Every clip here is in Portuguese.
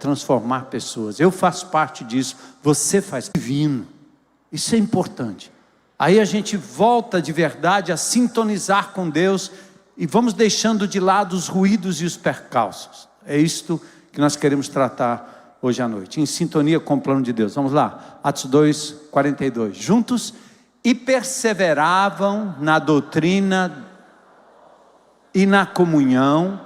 transformar pessoas. Eu faço parte disso, você faz divino. Isso é importante. Aí a gente volta de verdade a sintonizar com Deus e vamos deixando de lado os ruídos e os percalços. É isto que nós queremos tratar hoje à noite, em sintonia com o plano de Deus. Vamos lá, Atos 2, 42. Juntos, e perseveravam na doutrina e na comunhão,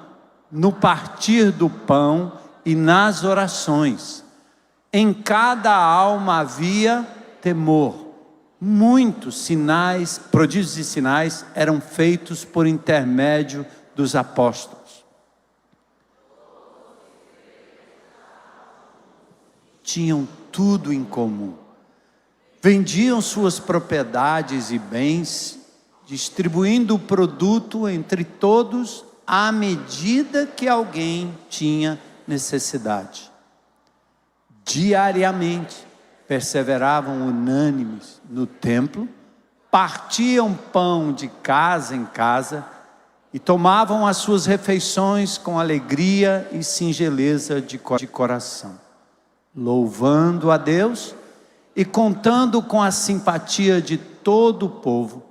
no partir do pão e nas orações. Em cada alma havia temor. Muitos sinais, prodígios e sinais eram feitos por intermédio dos apóstolos. Tinham tudo em comum. Vendiam suas propriedades e bens, distribuindo o produto entre todos à medida que alguém tinha necessidade. Diariamente perseveravam unânimes no templo, partiam pão de casa em casa e tomavam as suas refeições com alegria e singeleza de coração, louvando a Deus e contando com a simpatia de todo o povo.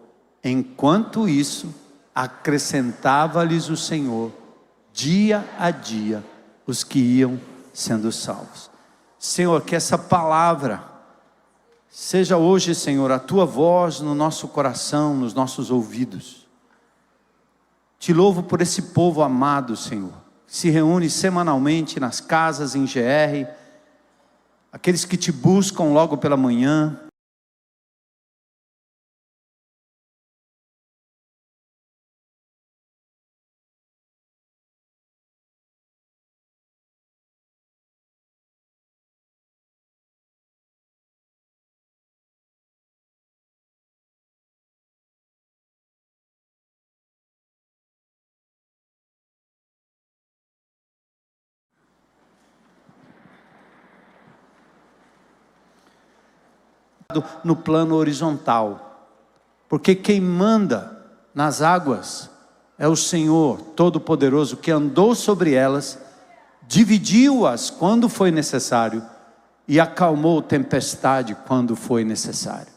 Enquanto isso, acrescentava-lhes o Senhor, dia a dia, os que iam sendo salvos. Senhor, que essa palavra seja hoje, Senhor, a Tua voz no nosso coração, nos nossos ouvidos. Te louvo por esse povo amado, Senhor, que se reúne semanalmente nas casas em GR, aqueles que Te buscam logo pela manhã, no plano horizontal, porque quem manda nas águas é o Senhor Todo-Poderoso, que andou sobre elas, dividiu-as quando foi necessário e acalmou tempestade quando foi necessário.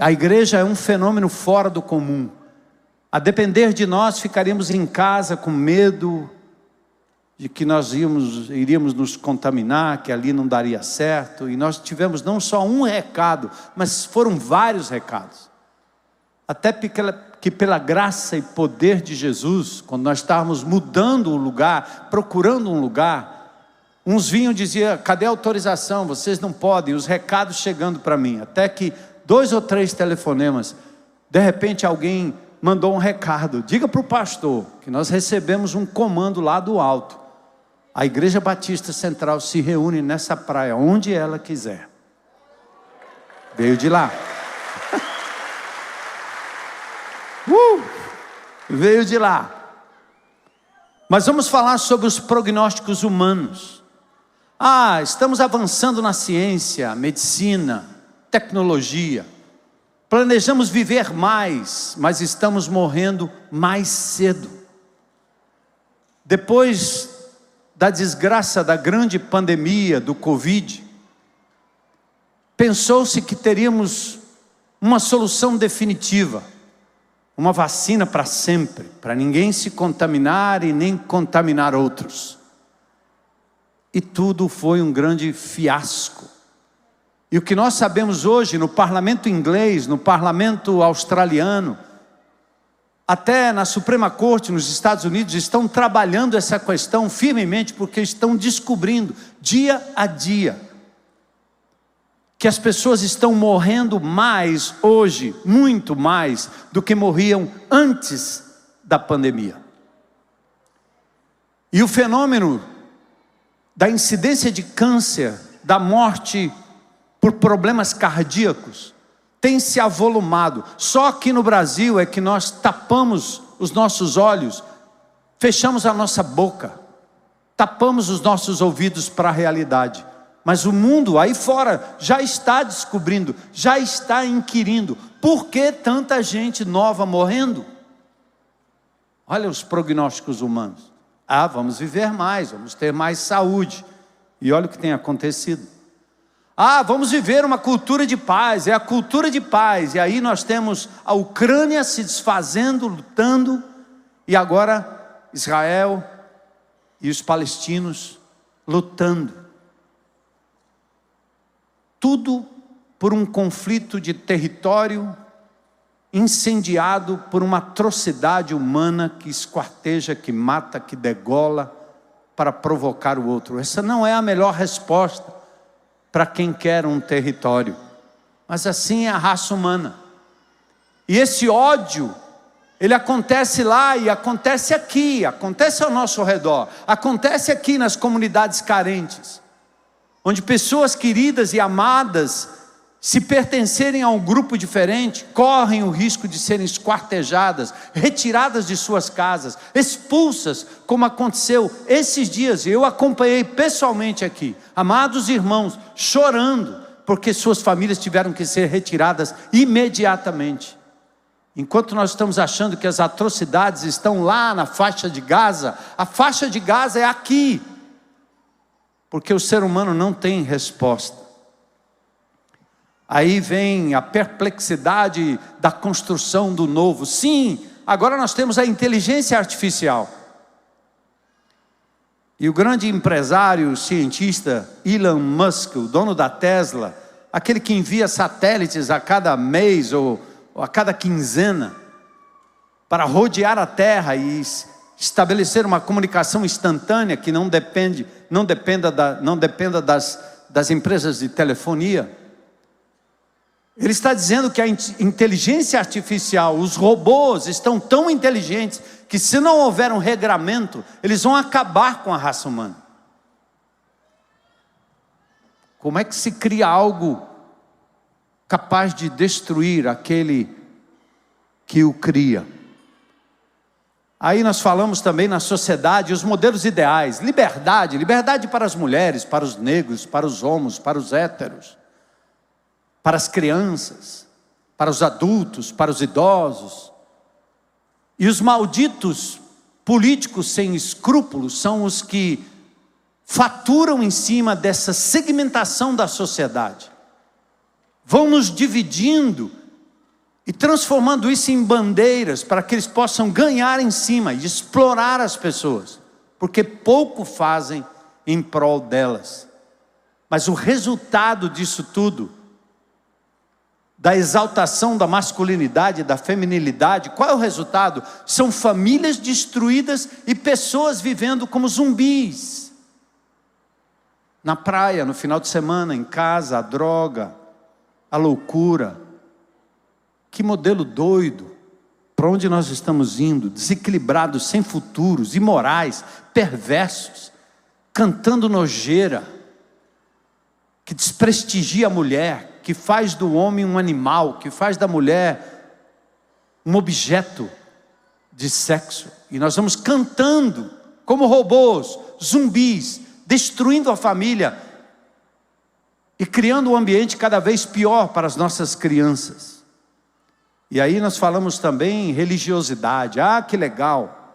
A igreja é um fenômeno fora do comum. A depender de nós, ficaríamos em casa com medo de que nós iríamos nos contaminar, que ali não daria certo. E nós tivemos não só um recado, mas foram vários recados. Até que pela graça e poder de Jesus, quando nós estávamos mudando o lugar, procurando um lugar, uns vinham e diziam: cadê a autorização? Vocês não podem. Os recados chegando para mim. Até que 2 ou 3 telefonemas, de repente alguém mandou um recado: diga para o pastor que nós recebemos um comando lá do alto. A Igreja Batista Central se reúne nessa praia, onde ela quiser. Veio de lá. Veio de lá. Mas vamos falar sobre os prognósticos humanos. Estamos avançando na ciência, medicina, tecnologia. Planejamos viver mais, mas estamos morrendo mais cedo. Depois da desgraça da grande pandemia do Covid, pensou-se que teríamos uma solução definitiva, uma vacina para sempre, para ninguém se contaminar e nem contaminar outros. E tudo foi um grande fiasco. E o que nós sabemos hoje no parlamento inglês, no parlamento australiano, até na Suprema Corte nos Estados Unidos, estão trabalhando essa questão firmemente, porque estão descobrindo dia a dia que as pessoas estão morrendo mais hoje, muito mais do que morriam antes da pandemia. E o fenômeno da incidência de câncer, da morte por problemas cardíacos, tem se avolumado. Só aqui no Brasil é que nós tapamos os nossos olhos, fechamos a nossa boca, tapamos os nossos ouvidos para a realidade. Mas o mundo aí fora já está descobrindo, já está inquirindo: por que tanta gente nova morrendo? Olha os prognósticos humanos. Vamos viver mais, vamos ter mais saúde. E olha o que tem acontecido. Ah, vamos viver uma cultura de paz, é a cultura de paz. E aí nós temos a Ucrânia se desfazendo, lutando, e agora Israel e os palestinos lutando. Tudo por um conflito de território incendiado por uma atrocidade humana que esquarteja, que mata, que degola para provocar o outro. Essa não é a melhor resposta para quem quer um território, mas assim é a raça humana. E esse ódio, ele acontece lá e acontece aqui, acontece ao nosso redor, acontece aqui nas comunidades carentes, onde pessoas queridas e amadas, se pertencerem a um grupo diferente, correm o risco de serem esquartejadas, retiradas de suas casas, expulsas, como aconteceu esses dias. Eu acompanhei pessoalmente aqui, amados irmãos, chorando, porque suas famílias tiveram que ser retiradas imediatamente. Enquanto nós estamos achando que as atrocidades estão lá na faixa de Gaza, a faixa de Gaza é aqui, porque o ser humano não tem resposta. Aí vem a perplexidade da construção do novo. Sim, agora nós temos a inteligência artificial. E o grande empresário, cientista Elon Musk, o dono da Tesla, aquele que envia satélites a cada mês ou a cada quinzena para rodear a Terra e estabelecer uma comunicação instantânea que não dependa das empresas de telefonia. Ele está dizendo que a inteligência artificial, os robôs estão tão inteligentes que se não houver um regramento, eles vão acabar com a raça humana. Como é que se cria algo capaz de destruir aquele que o cria? Aí nós falamos também na sociedade, os modelos ideais, liberdade para as mulheres, para os negros, para os homos, para os héteros, para as crianças, para os adultos, para os idosos. E os malditos políticos sem escrúpulos são os que faturam em cima dessa segmentação da sociedade. Vão nos dividindo e transformando isso em bandeiras para que eles possam ganhar em cima e explorar as pessoas, porque pouco fazem em prol delas. Mas o resultado disso tudo, da exaltação da masculinidade, da feminilidade, qual é o resultado? São famílias destruídas e pessoas vivendo como zumbis. Na praia, no final de semana, em casa, a droga, a loucura. Que modelo doido. Para onde nós estamos indo? Desequilibrados, sem futuros, imorais, perversos, cantando nojeira, que desprestigia a mulher, que faz do homem um animal, que faz da mulher um objeto de sexo. E nós vamos cantando como robôs, zumbis, destruindo a família e criando um ambiente cada vez pior para as nossas crianças. E aí nós falamos também em religiosidade. Ah, que legal.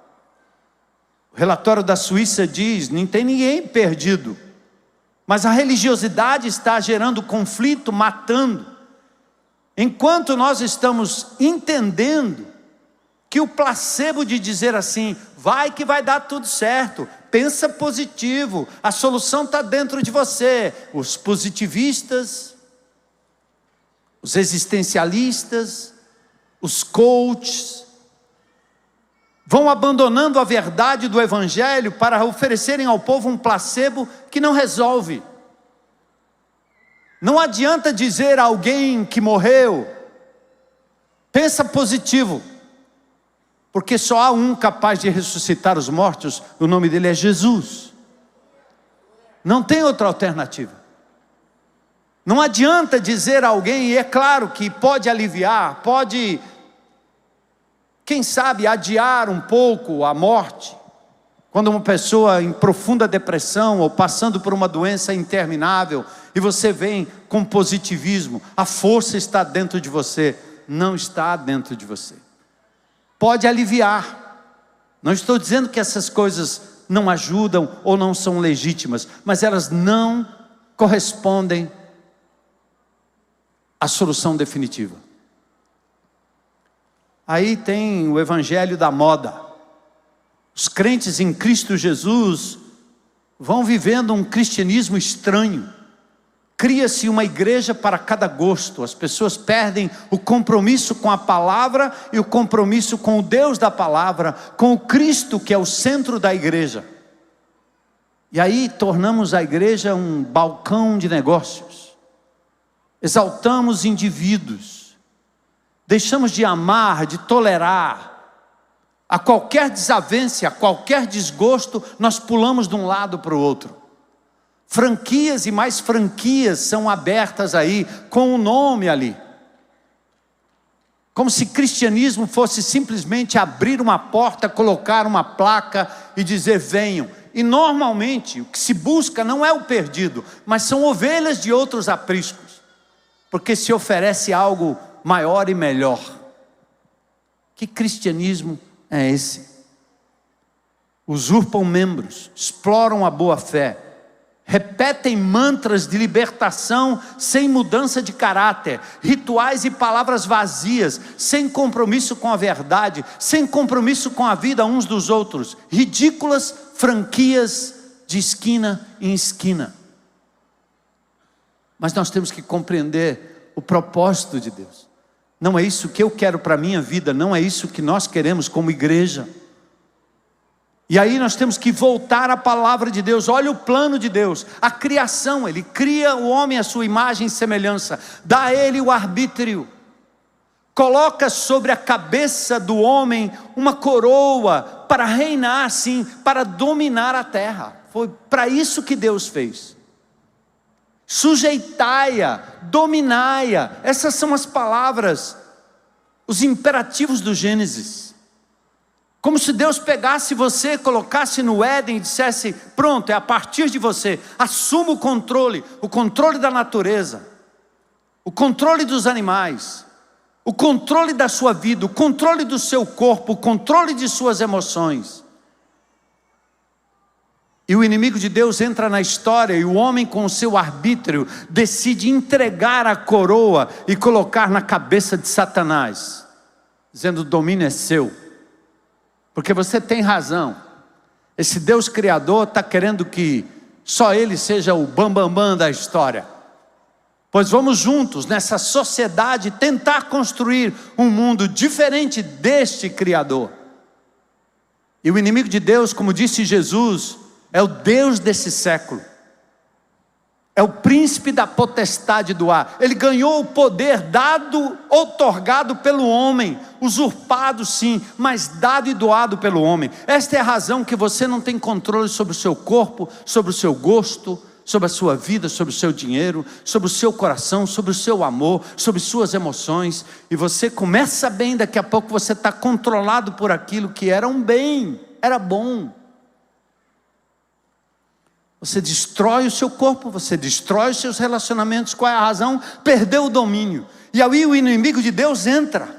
O relatório da Suíça diz, não tem ninguém perdido. Mas a religiosidade está gerando conflito, matando. Enquanto nós estamos entendendo que o placebo de dizer assim, vai que vai dar tudo certo, pensa positivo, a solução está dentro de você. Os positivistas, os existencialistas, os coaches, vão abandonando a verdade do Evangelho para oferecerem ao povo um placebo que não resolve. Não adianta dizer a alguém que morreu, pensa positivo, porque só há um capaz de ressuscitar os mortos, o nome dele é Jesus. Não tem outra alternativa. Não adianta dizer a alguém, e é claro que pode aliviar, pode, quem sabe, adiar um pouco a morte, quando uma pessoa em profunda depressão, ou passando por uma doença interminável, e você vem com positivismo, a força está dentro de você. Não está dentro de você. Pode aliviar. Não estou dizendo que essas coisas não ajudam ou não são legítimas, mas elas não correspondem à solução definitiva. Aí tem o evangelho da moda. Os crentes em Cristo Jesus vão vivendo um cristianismo estranho. Cria-se uma igreja para cada gosto. As pessoas perdem o compromisso com a palavra e o compromisso com o Deus da palavra, com o Cristo que é o centro da igreja. E aí tornamos a igreja um balcão de negócios. Exaltamos indivíduos. Deixamos de amar, de tolerar. A qualquer desavença, a qualquer desgosto, nós pulamos de um lado para o outro. Franquias e mais franquias são abertas aí, com o nome ali. Como se cristianismo fosse simplesmente abrir uma porta, colocar uma placa e dizer venham. E normalmente o que se busca não é o perdido, mas são ovelhas de outros apriscos. Porque se oferece algo maior e melhor. Que cristianismo é esse? Usurpam membros, exploram a boa fé. Repetem mantras de libertação sem mudança de caráter, rituais e palavras vazias, sem compromisso com a verdade, sem compromisso com a vida uns dos outros, ridículas franquias de esquina em esquina. Mas nós temos que compreender o propósito de Deus. Não é isso que eu quero para a minha vida, não é isso que nós queremos como igreja. E aí nós temos que voltar à palavra de Deus. Olha o plano de Deus, a criação. Ele cria o homem à sua imagem e semelhança, dá a ele o arbítrio, coloca sobre a cabeça do homem uma coroa, para reinar sim, para dominar a terra. Foi para isso que Deus fez. Sujeitai-a, dominai-a, essas são as palavras, os imperativos do Gênesis. Como se Deus pegasse você, colocasse no Éden e dissesse, pronto, é a partir de você, assuma o controle da natureza, o controle dos animais, o controle da sua vida, o controle do seu corpo, o controle de suas emoções. E o inimigo de Deus entra na história e o homem com o seu arbítrio decide entregar a coroa e colocar na cabeça de Satanás, dizendo, o domínio é seu. Porque você tem razão, esse Deus Criador está querendo que só Ele seja o bambambam da história. Pois vamos juntos nessa sociedade tentar construir um mundo diferente deste Criador. E o inimigo de Deus, como disse Jesus, é o Deus desse século. É o príncipe da potestade do ar. Ele ganhou o poder dado, outorgado pelo homem, usurpado sim, mas dado e doado pelo homem. Esta é a razão que você não tem controle sobre o seu corpo, sobre o seu gosto, sobre a sua vida, sobre o seu dinheiro, sobre o seu coração, sobre o seu amor, sobre suas emoções. E você começa bem, daqui a pouco você está controlado por aquilo que era um bem, era bom. Você destrói o seu corpo, você destrói os seus relacionamentos. Qual é a razão? Perdeu o domínio. E aí o inimigo de Deus entra,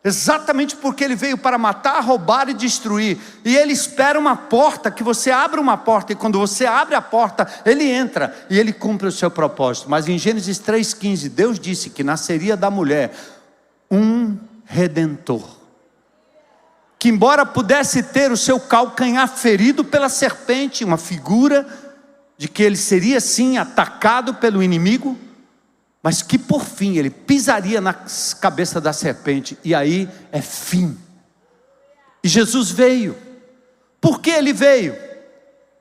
exatamente porque ele veio para matar, roubar e destruir. E ele espera uma porta, que você abra uma porta, e quando você abre a porta, ele entra e ele cumpre o seu propósito. Mas em Gênesis 3,15, Deus disse que nasceria da mulher um redentor, que embora pudesse ter o seu calcanhar ferido pela serpente, uma figura de que ele seria sim atacado pelo inimigo, mas que por fim ele pisaria na cabeça da serpente, e aí é fim. E Jesus veio. Por que ele veio?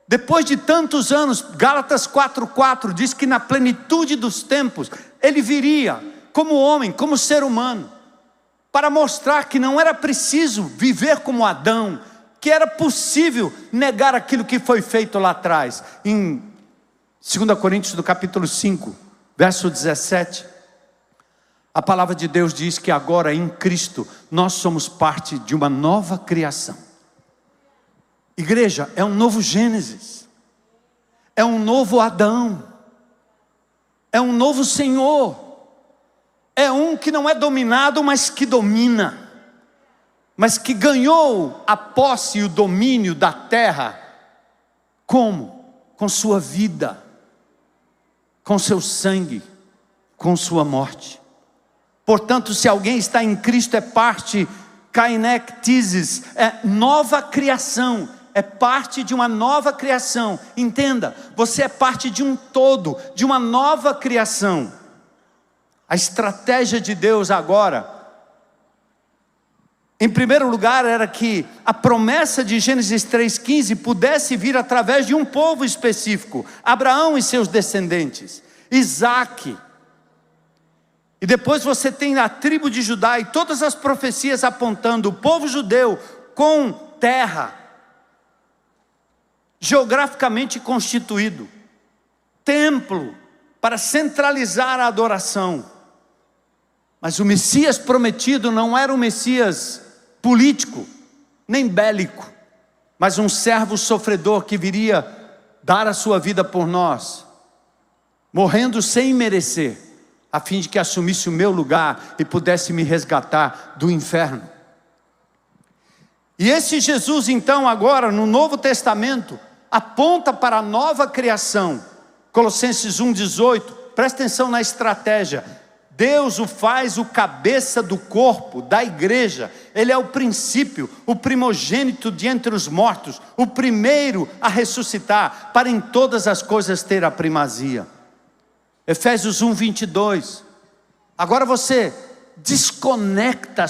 Depois de tantos anos, Gálatas 4,4 diz que na plenitude dos tempos, ele viria como homem, como ser humano, para mostrar que não era preciso viver como Adão, que era possível negar aquilo que foi feito lá atrás. Em 2 Coríntios do capítulo 5, verso 17, a palavra de Deus diz que agora em Cristo nós somos parte de uma nova criação. Igreja, é um novo Gênesis, é um novo Adão, é um novo Senhor, é um que não é dominado, mas que domina, mas que ganhou a posse e o domínio da terra Como? Com sua vida, com seu sangue, com sua morte. Portanto, se alguém está em Cristo, é parte, kainektisis, é nova criação, é parte de uma nova criação. Entenda, você é parte de um todo, de uma nova criação. A estratégia de Deus agora, em primeiro lugar, era que a promessa de Gênesis 3,15 pudesse vir através de um povo específico, Abraão e seus descendentes, Isaque. E depois você tem a tribo de Judá e todas as profecias apontando o povo judeu com terra, geograficamente constituído, templo para centralizar a adoração. Mas o Messias prometido não era um Messias político, nem bélico, mas um servo sofredor que viria dar a sua vida por nós, morrendo sem merecer, a fim de que assumisse o meu lugar e pudesse me resgatar do inferno. E esse Jesus então agora no Novo Testamento aponta para a nova criação. Colossenses 1,18, presta atenção na estratégia. Deus o faz o cabeça do corpo, da igreja. Ele é o princípio, o primogênito de entre os mortos, o primeiro a ressuscitar, para em todas as coisas ter a primazia. Efésios 1,22. Agora você desconecta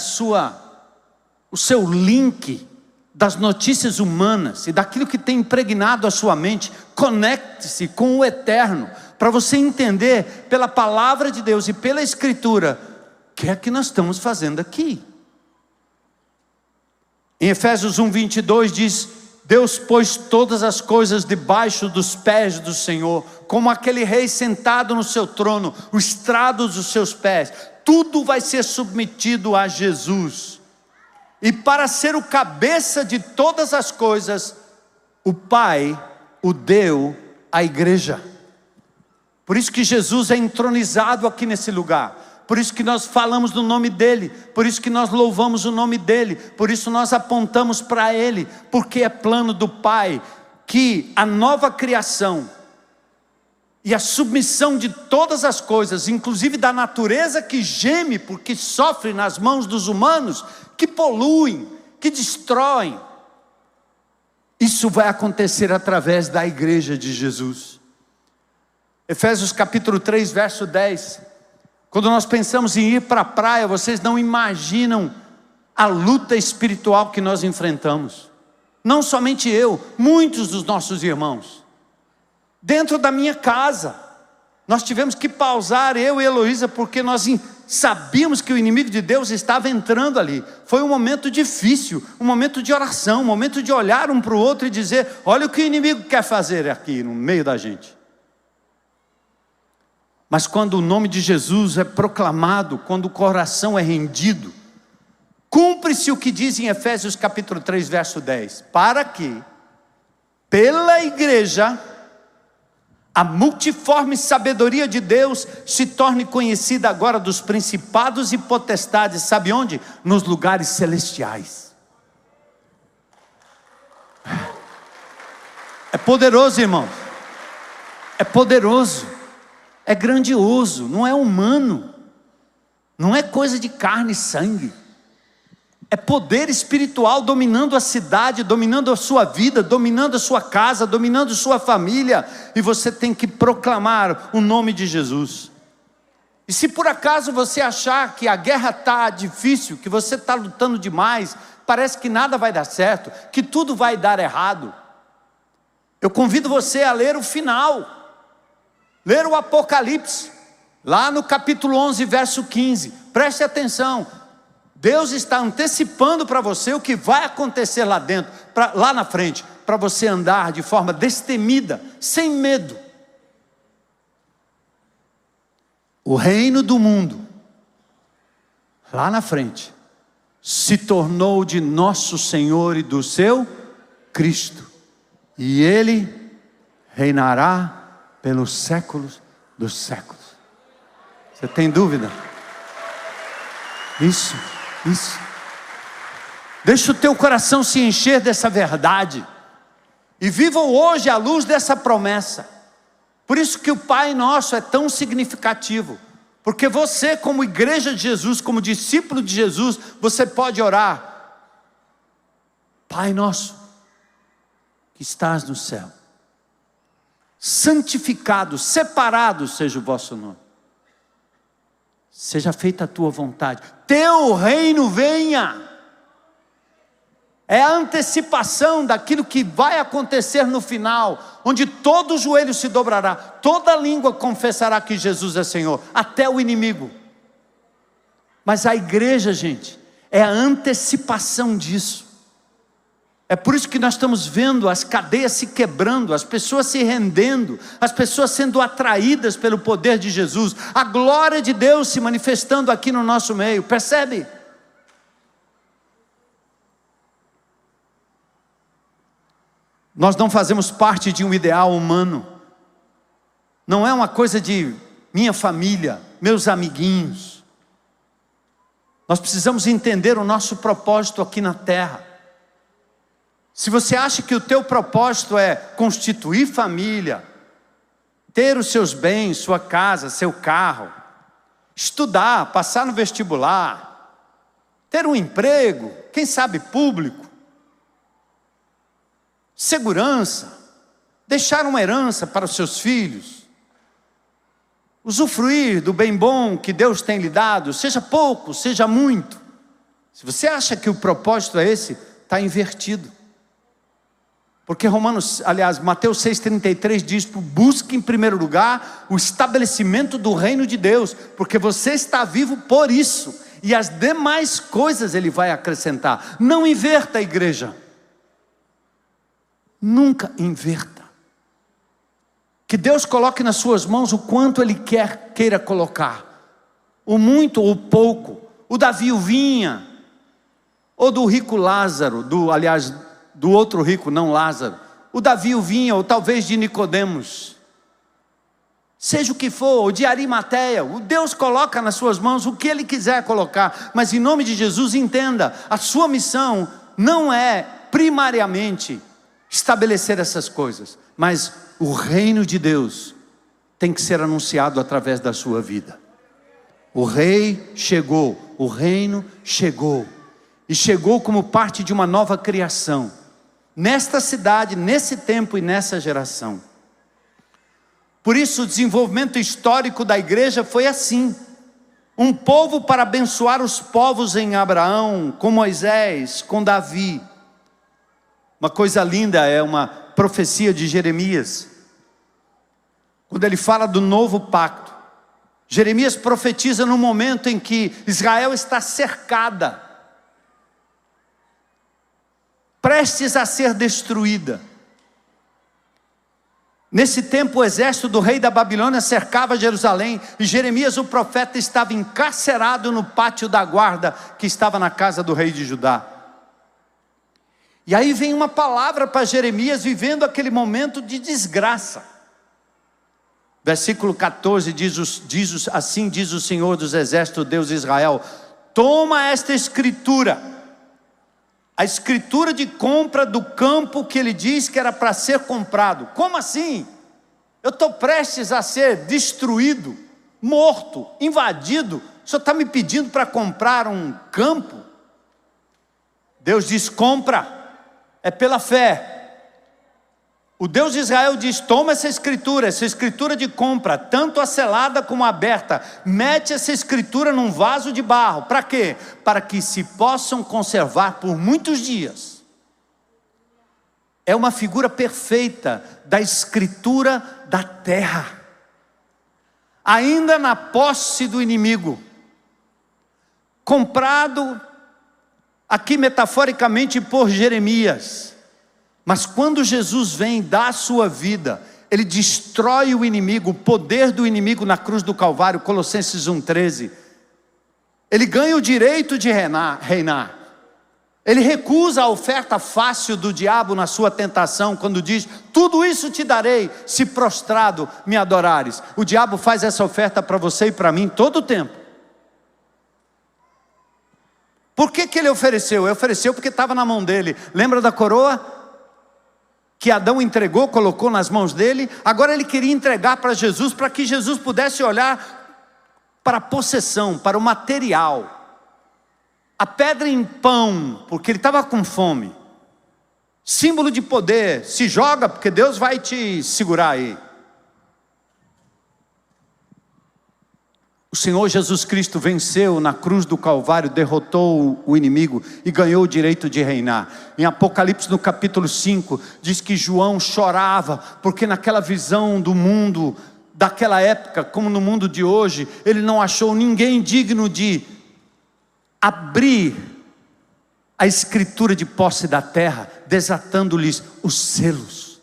o seu link das notícias humanas e daquilo que tem impregnado a sua mente. Conecte-se com o eterno, para você entender pela palavra de Deus e pela Escritura o que é que nós estamos fazendo aqui. Em Efésios 1,22 diz: Deus pôs todas as coisas debaixo dos pés do Senhor, como aquele rei sentado no seu trono, o estrado dos seus pés. Tudo vai ser submetido a Jesus. E para ser o cabeça de todas as coisas, o Pai o deu à igreja. Por isso que Jesus é entronizado aqui nesse lugar. Por isso que nós falamos do nome dEle. Por isso que nós louvamos o nome dEle. Por isso nós apontamos para Ele. Porque é plano do Pai que a nova criação e a submissão de todas as coisas, inclusive da natureza que geme porque sofre nas mãos dos humanos, que poluem, que destroem, isso vai acontecer através da igreja de Jesus. Efésios capítulo 3, verso 10. Quando nós pensamos em ir para a praia, vocês não imaginam a luta espiritual que nós enfrentamos. Não somente eu, muitos dos nossos irmãos. Dentro da minha casa, nós tivemos que pausar, eu e Heloísa, porque nós sabíamos que o inimigo de Deus estava entrando ali. Foi um momento difícil, um momento de oração, um momento de olhar um para o outro e dizer: olha o que o inimigo quer fazer aqui no meio da gente. Mas quando o nome de Jesus é proclamado, quando o coração é rendido, cumpre-se o que diz em Efésios capítulo 3, verso 10, para que, pela igreja, a multiforme sabedoria de Deus se torne conhecida agora dos principados e potestades. Sabe onde? Nos lugares celestiais. É poderoso, irmãos. É poderoso. É grandioso. Não é humano. Não é coisa de carne e sangue. É poder espiritual dominando a cidade, dominando a sua vida, dominando a sua casa, dominando a sua família. E você tem que proclamar o nome de Jesus. E se por acaso você achar que a guerra está difícil, que você está lutando demais, parece que nada vai dar certo, que tudo vai dar errado, eu convido você a ler o final, ler o Apocalipse, lá no capítulo 11, verso 15. Preste atenção. Deus está antecipando para você o que vai acontecer lá dentro, lá na frente, para você andar de forma destemida, sem medo. O reino do mundo, lá na frente, se tornou de nosso Senhor e do seu Cristo, e Ele reinará pelos séculos dos séculos. Você tem dúvida? Isso. Deixa o teu coração se encher dessa verdade. e vivam hoje à luz dessa promessa. Por isso que o Pai Nosso é tão significativo, porque você, como igreja de Jesus, como discípulo de Jesus, você pode orar: Pai Nosso, que estás no céu, santificado, separado seja o vosso nome. Seja feita a tua vontade, teu reino venha. É a antecipação daquilo que vai acontecer no final, onde todo joelho se dobrará, toda língua confessará que Jesus é Senhor, até o inimigo. Mas a igreja, gente, é a antecipação disso. É por isso que nós estamos vendo as cadeias se quebrando, as pessoas se rendendo, as pessoas sendo atraídas pelo poder de Jesus, a glória de Deus se manifestando aqui no nosso meio, percebe? Nós não fazemos parte de um ideal humano, não é uma coisa de minha família, meus amiguinhos. Nós precisamos entender o nosso propósito aqui na terra. Se você acha que o teu propósito é constituir família, ter os seus bens, sua casa, seu carro, estudar, passar no vestibular, ter um emprego, quem sabe público, segurança, deixar uma herança para os seus filhos, usufruir do bem bom que Deus tem lhe dado, seja pouco, seja muito. Se você acha que o propósito é esse, está invertido. Porque Mateus 6,33 diz: busque em primeiro lugar o estabelecimento do reino de Deus, porque você está vivo por isso, e as demais coisas Ele vai acrescentar. Não inverta, a igreja. Nunca inverta. Que Deus coloque nas suas mãos o quanto Ele queira colocar. O muito ou o pouco. O da viuvinha, ou do rico Lázaro, do outro rico, não Lázaro. O da viuvinha, ou talvez de Nicodemos. Seja o que for, ou de Arimateia. O Deus coloca nas suas mãos o que Ele quiser colocar. Mas em nome de Jesus, entenda, a sua missão não é primariamente estabelecer essas coisas, mas o reino de Deus tem que ser anunciado através da sua vida. O rei chegou, o reino chegou, e chegou como parte de uma nova criação, nesta cidade, nesse tempo e nessa geração. Por isso o desenvolvimento histórico da igreja foi assim: um povo para abençoar os povos em Abraão, com Moisés, com Davi. Uma coisa linda é uma profecia de Jeremias, quando ele fala do novo pacto. Jeremias profetiza no momento em que Israel está cercada, prestes a ser destruída. Nesse tempo o exército do rei da Babilônia cercava Jerusalém, e Jeremias o profeta estava encarcerado no pátio da guarda, que estava na casa do rei de Judá. E aí vem uma palavra para Jeremias, vivendo aquele momento de desgraça. Versículo 14 assim diz o Senhor dos Exércitos, Deus de Israel: toma esta escritura, a escritura de compra do campo que ele diz que era para ser comprado. Como assim? Eu estou prestes a ser destruído, morto, invadido, o Senhor está me pedindo para comprar um campo? Deus diz: compra. É pela fé. O Deus de Israel diz: toma essa escritura de compra, tanto a selada como a aberta, mete essa escritura num vaso de barro. Para quê? Para que se possam conservar por muitos dias. É uma figura perfeita da escritura da terra, ainda na posse do inimigo, comprado aqui metaforicamente por Jeremias. Mas quando Jesus vem dar a sua vida, Ele destrói o inimigo, o poder do inimigo na cruz do Calvário, Colossenses 1,13. Ele ganha o direito de reinar. Ele recusa a oferta fácil do diabo na sua tentação, quando diz: tudo isso te darei, se prostrado me adorares. O diabo faz essa oferta para você e para mim todo o tempo. Por que ele ofereceu? Ele ofereceu porque estava na mão dele. Lembra da coroa? que Adão entregou, colocou nas mãos dele, agora ele queria entregar para Jesus, para que Jesus pudesse olhar para a possessão, para o material. A pedra em pão, porque ele estava com fome. Símbolo de poder, se joga porque Deus vai te segurar aí. O Senhor Jesus Cristo venceu na cruz do Calvário, derrotou o inimigo e ganhou o direito de reinar. Em Apocalipse no capítulo 5, diz que João chorava, porque naquela visão do mundo, daquela época, como no mundo de hoje, ele não achou ninguém digno de abrir a escritura de posse da terra, desatando-lhes os selos.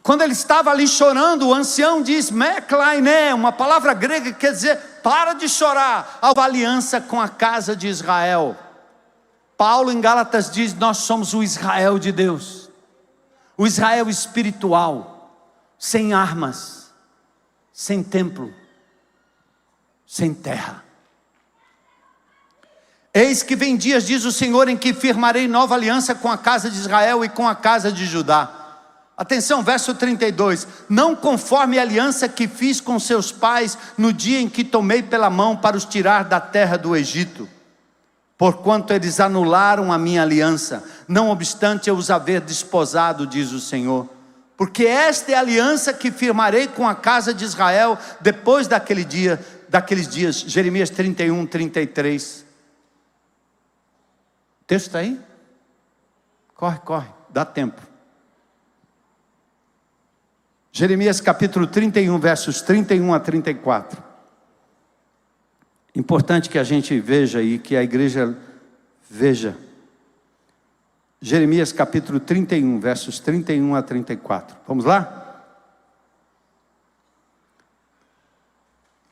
Quando ele estava ali chorando, o ancião diz, meklainé, uma palavra grega que quer dizer, para de chorar, a aliança com a casa de Israel. Paulo em Gálatas diz, nós somos o Israel de Deus, o Israel espiritual, sem armas, sem templo, sem terra. Eis que vem dias, diz o Senhor, em que firmarei nova aliança com a casa de Israel e com a casa de Judá. Atenção, verso 32, não conforme a aliança que fiz com seus pais no dia em que tomei pela mão para os tirar da terra do Egito, porquanto eles anularam a minha aliança, não obstante eu os haver desposado, diz o Senhor. Porque esta é a aliança que firmarei com a casa de Israel depois daqueles dias, Jeremias 31, 33. O texto está aí? Corre, dá tempo. Jeremias capítulo 31, versos 31 a 34. Importante que a gente veja e que a igreja veja. Jeremias capítulo 31, versos 31 a 34. Vamos lá?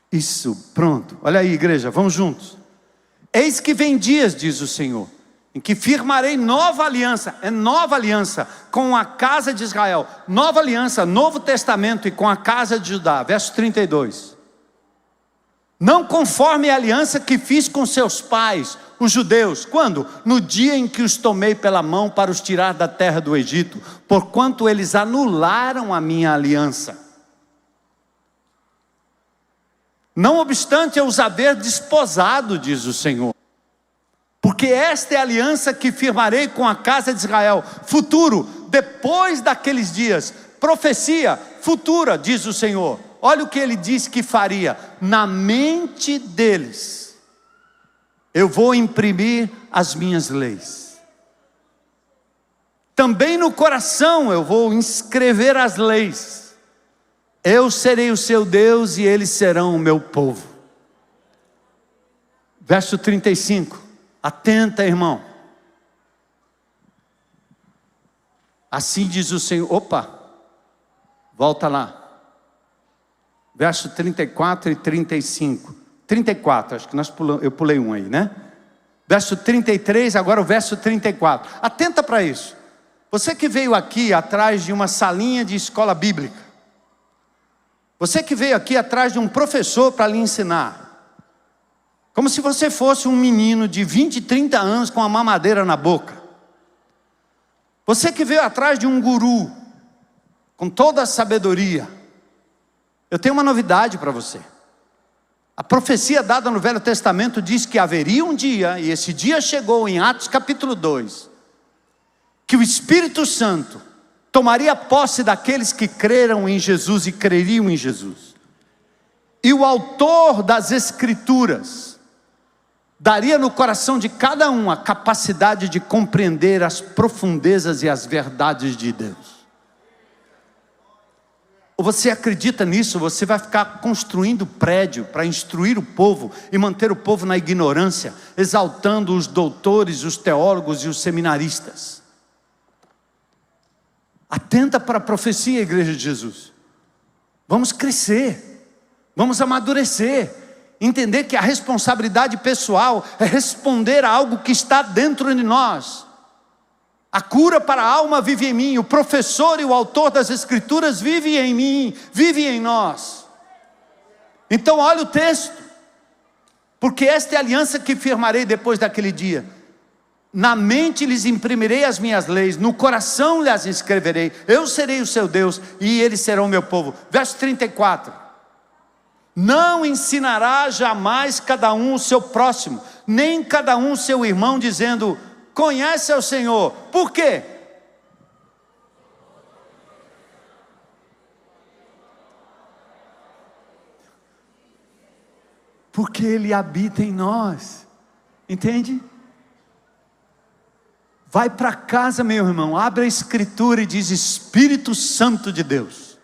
Isso, pronto. Olha aí, igreja, vamos juntos. Eis que vem dias, diz o Senhor, em que firmarei nova aliança, com a casa de Israel, nova aliança, Novo Testamento, e com a casa de Judá, verso 32, não conforme a aliança que fiz com seus pais, os judeus, quando? No dia em que os tomei pela mão para os tirar da terra do Egito, porquanto eles anularam a minha aliança, não obstante eu os haver desposado, diz o Senhor. Porque esta é a aliança que firmarei com a casa de Israel, futuro, depois daqueles dias, profecia futura, diz o Senhor. Olha o que ele disse que faria, na mente deles, eu vou imprimir as minhas leis. Também no coração eu vou inscrever as leis. Eu serei o seu Deus e eles serão o meu povo. Verso 35. Atenta, irmão. Assim diz o Senhor. Opa, volta lá. Verso 34 e 35. 34, acho que eu pulei um aí, né? Verso 33, agora o verso 34. Atenta para isso. Você que veio aqui atrás de uma salinha de escola bíblica. Você que veio aqui atrás de um professor para lhe ensinar. Como se você fosse um menino de 20, 30 anos com uma mamadeira na boca. Você que veio atrás de um guru, com toda a sabedoria. Eu tenho uma novidade para você. A profecia dada no Velho Testamento diz que haveria um dia, e esse dia chegou em Atos capítulo 2, que o Espírito Santo tomaria posse daqueles que creram em Jesus e creriam em Jesus. E o autor das Escrituras daria no coração de cada um a capacidade de compreender as profundezas e as verdades de Deus. Ou você acredita nisso, você vai ficar construindo prédio para instruir o povo e manter o povo na ignorância, exaltando os doutores, os teólogos e os seminaristas. Atenta para a profecia, igreja de Jesus. Vamos crescer, vamos amadurecer. Entender que a responsabilidade pessoal é responder a algo que está dentro de nós. A cura para a alma vive em mim. O professor e o autor das Escrituras vive em mim, vive em nós. Então olha o texto. Porque esta é a aliança que firmarei depois daquele dia. Na mente lhes imprimirei as minhas leis, no coração lhes escreverei, eu serei o seu Deus e eles serão o meu povo. Verso 34, não ensinará jamais cada um o seu próximo, nem cada um o seu irmão, dizendo, conhece ao Senhor. Por quê? Porque Ele habita em nós, entende? Vai para casa, meu irmão, abre a Escritura e diz, Espírito Santo de Deus,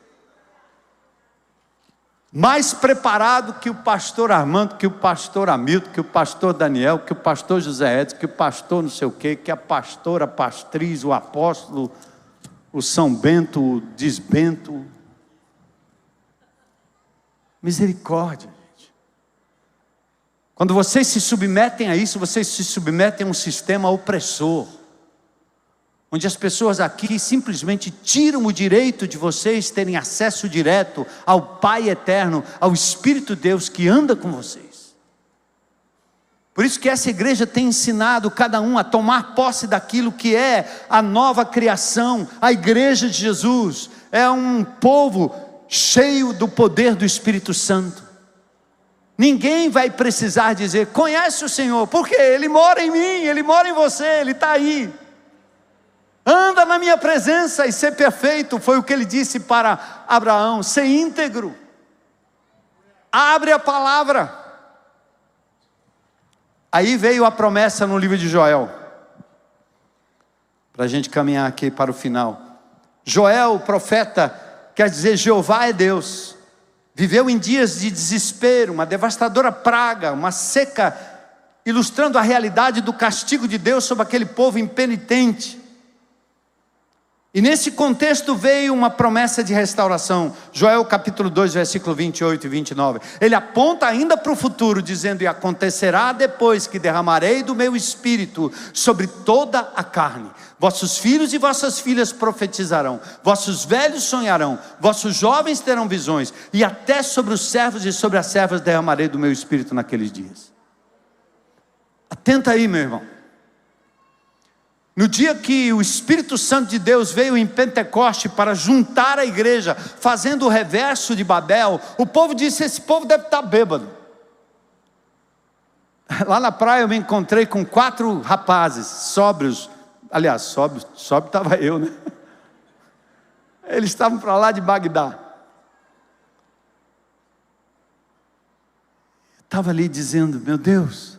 mais preparado que o pastor Armando, que o pastor Hamilton, que o pastor Daniel, que o pastor José Edson, que o pastor não sei o quê, que a pastora Pastriz, o apóstolo, o São Bento, o Desbento. Misericórdia, gente. Quando vocês se submetem a isso, vocês se submetem a um sistema opressor, onde as pessoas aqui simplesmente tiram o direito de vocês terem acesso direto ao Pai eterno, ao Espírito de Deus que anda com vocês. Por isso que essa igreja tem ensinado cada um a tomar posse daquilo que é a nova criação. A igreja de Jesus é um povo cheio do poder do Espírito Santo. Ninguém vai precisar dizer, conhece o Senhor, porque Ele mora em mim, Ele mora em você, Ele está aí. Anda na minha presença e ser perfeito, foi o que Ele disse para Abraão, ser íntegro. Abre a palavra. Aí veio a promessa no livro de Joel, para a gente caminhar aqui para o final. Joel, o profeta, quer dizer Jeová é Deus, viveu em dias de desespero, uma devastadora praga, uma seca, ilustrando a realidade do castigo de Deus sobre aquele povo impenitente. E nesse contexto veio uma promessa de restauração. Joel capítulo 2, versículo 28 e 29. Ele aponta ainda para o futuro, dizendo, e acontecerá depois que derramarei do meu espírito sobre toda a carne. Vossos filhos e vossas filhas profetizarão, vossos velhos sonharão, vossos jovens terão visões, e até sobre os servos e sobre as servas derramarei do meu espírito naqueles dias. Atenta aí, meu irmão. No dia que o Espírito Santo de Deus veio em Pentecoste para juntar a igreja, fazendo o reverso de Babel, o povo disse, esse povo deve estar bêbado. Lá na praia eu me encontrei com 4 rapazes, sóbrios, aliás, sóbrio estava eu, né? Eles estavam para lá de Bagdá. Estava ali dizendo, meu Deus,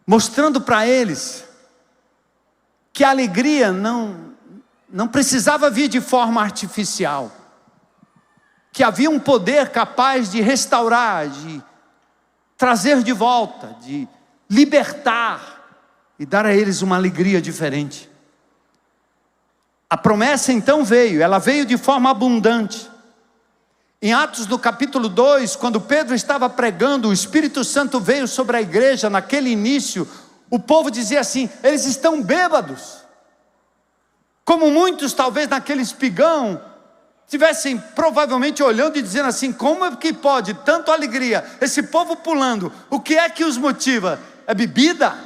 mostrando para eles que a alegria não precisava vir de forma artificial, que havia um poder capaz de restaurar, de trazer de volta, de libertar e dar a eles uma alegria diferente. A promessa então veio, ela veio de forma abundante. Em Atos do capítulo 2, quando Pedro estava pregando, o Espírito Santo veio sobre a igreja, naquele início, o povo dizia assim, eles estão bêbados. Como muitos talvez naquele espigão, estivessem provavelmente olhando e dizendo assim, como é que pode tanta alegria, esse povo pulando, o que é que os motiva? É bebida?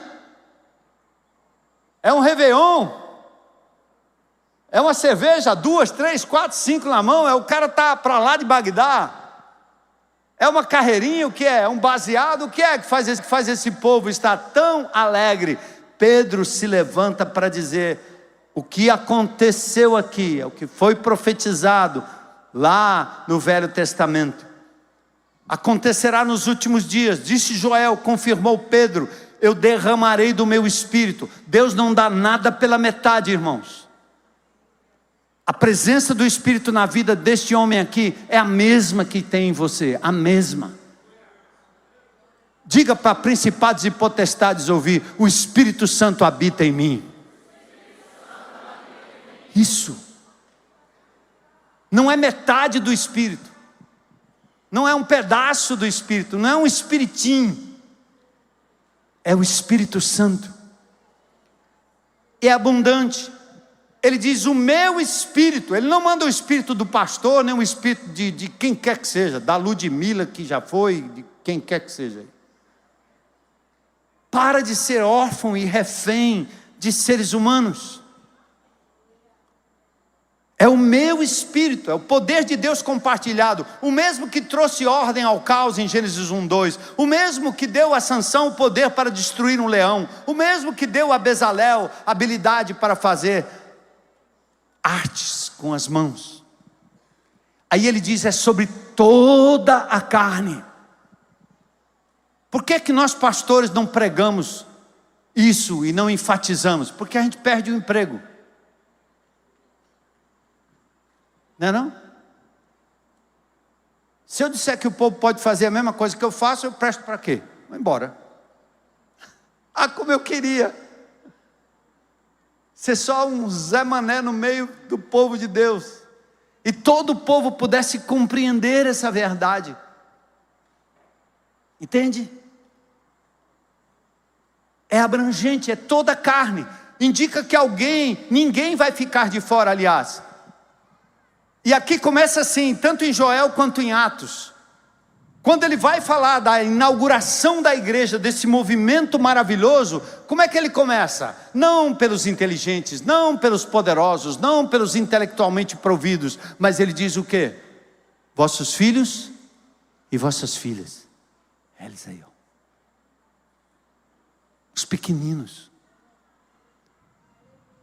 É um réveillon? É uma cerveja, 2, 3, 4, 5 na mão, o cara está para lá de Bagdá. É uma carreirinha, o que é? É um baseado, o que é que faz esse povo estar tão alegre? Pedro se levanta para dizer, o que aconteceu aqui, é o que foi profetizado lá no Velho Testamento. Acontecerá nos últimos dias, disse Joel, confirmou Pedro, eu derramarei do meu espírito. Deus não dá nada pela metade, irmãos. A presença do Espírito na vida deste homem aqui é a mesma que tem em você, a mesma. Diga para principados e potestades ouvir, o Espírito Santo habita em mim. Isso. Não é metade do Espírito. Não é um pedaço do Espírito, não é um espiritinho. É o Espírito Santo. É abundante. Ele diz, o meu espírito, ele não manda o espírito do pastor, nem o espírito de quem quer que seja, da Ludmila que já foi, de quem quer que seja. Para de ser órfão e refém de seres humanos. É o meu espírito, é o poder de Deus compartilhado, o mesmo que trouxe ordem ao caos em Gênesis 1:2, o mesmo que deu a Sansão o poder para destruir um leão, o mesmo que deu a Bezalel a habilidade para fazer artes com as mãos. Aí ele diz, é sobre toda a carne. Por que nós pastores não pregamos isso e não enfatizamos? Porque a gente perde o emprego. Não é não? Se eu disser que o povo pode fazer a mesma coisa que eu faço, eu presto para quê? Vou embora. Ah, como eu queria ser só um Zé Mané no meio do povo de Deus, e todo o povo pudesse compreender essa verdade. Entende? É abrangente, é toda a carne. Indica que ninguém vai ficar de fora, aliás. E aqui começa assim, tanto em Joel quanto em Atos. Quando ele vai falar da inauguração da igreja, desse movimento maravilhoso, como é que ele começa? Não pelos inteligentes, não pelos poderosos, não pelos intelectualmente providos, mas ele diz o quê? Vossos filhos e vossas filhas. Eles aí, ó. Os pequeninos.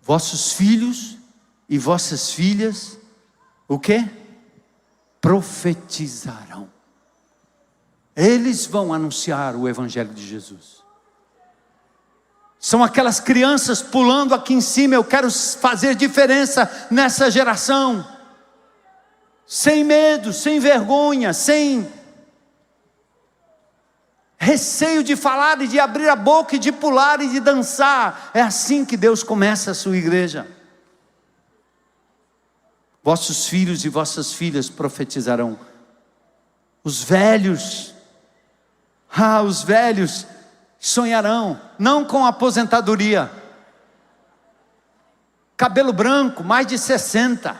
Vossos filhos e vossas filhas, o quê? Profetizarão. Eles vão anunciar o Evangelho de Jesus. São aquelas crianças pulando aqui em cima. Eu quero fazer diferença nessa geração. Sem medo, sem vergonha, sem receio de falar e de abrir a boca e de pular e de dançar. É assim que Deus começa a sua igreja. Vossos filhos e vossas filhas profetizarão. Os velhos sonharão, não com aposentadoria. Cabelo branco, mais de 60.